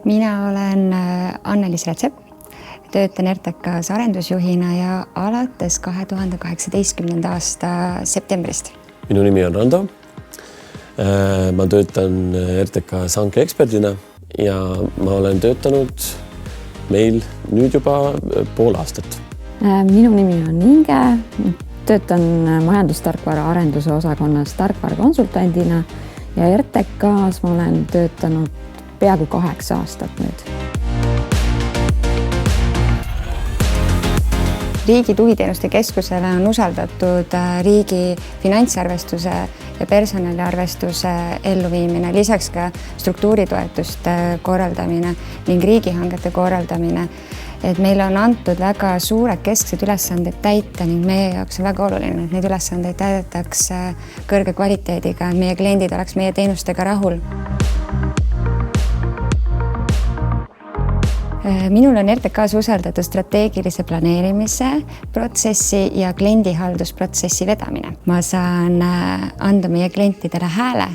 Mina olen Anneliis Rätsep, töötan RTKs arendusjuhina ja alates 2018. aasta septembrist. Minu nimi on Rando. Ma töötan RTKs hankeeksperdina ja ma olen töötanud meil nüüd juba pool aastat. Minu nimi on Inge, töötan majandustarkvara arenduse osakonnas tarkvarakonsultandina ja RTKs ma olen töötanud peaaegu 8 aastat nüüd. Riigi tugiteenuste keskusele on usaldatud riigi finantsarvestuse ja personaliarvestuse elluviimine, lisaks ka struktuuritoetuste korraldamine ning riigihangete korraldamine. Et meile on antud väga suured kesksed ülesanded täita ning meie jaoks on väga oluline, et neid ülesandeid täidetaks kõrge kvaliteediga, et meie kliendid oleks meie teenustega rahul. Minul on RTKs usaldatud strateegilise planeerimise protsessi ja kliendihaldusprotsessi vedamine. Ma saan anda meie klientidele hääle,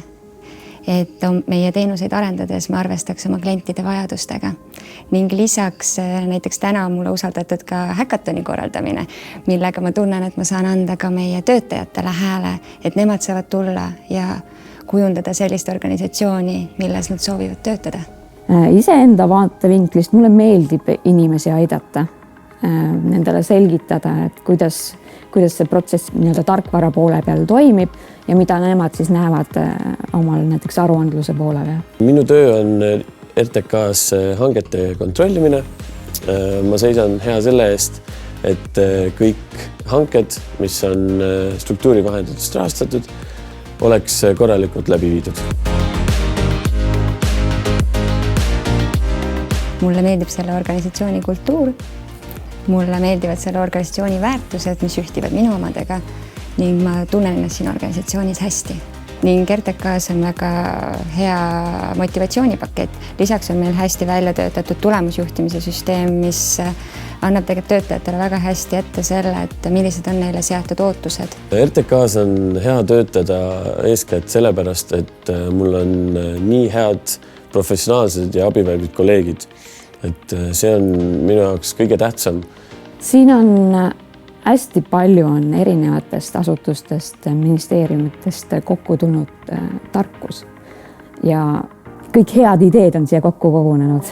et meie teenuseid arendades me arvestaks oma klientide vajadustega. Ning lisaks näiteks täna on mulle usaldatud ka häkatoni korraldamine, millega ma tunnen, et ma saan anda ka meie töötajatele hääle, et nemad saavad tulla ja kujundada sellist organisatsiooni, milles nad soovivad töötada. Iseenda vaatevinklist mulle meeldib inimesi aidata, nendele selgitada, et kuidas see protsess tarkvara poole peal toimib ja mida nemad siis näevad omal näiteks aruandluse poole peal. Minu töö on RTKs hangete kontrollimine. Ma seisan hea selle eest, et kõik hanked, mis on struktuurivahenditest rahastatud, oleks korralikult läbi viidud. Mulle meeldib selle organisatsiooni kultuur, mulle meeldivad selle organisatsiooni väärtused, mis ühtivad minu omadega ning ma tunnen ennast siin organisatsioonis hästi. Ning RTKs on väga hea motivatsioonipakett. Lisaks on meil hästi välja töötatud tulemusjuhtimise süsteem, mis annab töötajatele väga hästi ette selle, et millised on neile seatud ootused. RTKs on hea töötada eeskätt sellepärast, et mul on nii head professionaalsed ja abivalmid kolleegid. Et see on minu jaoks kõige tähtsam. Siin on hästi palju on erinevatest asutustest, ministeeriumitest kokku tulnud tarkus ja kõik head ideed on siia kokku kogunenud.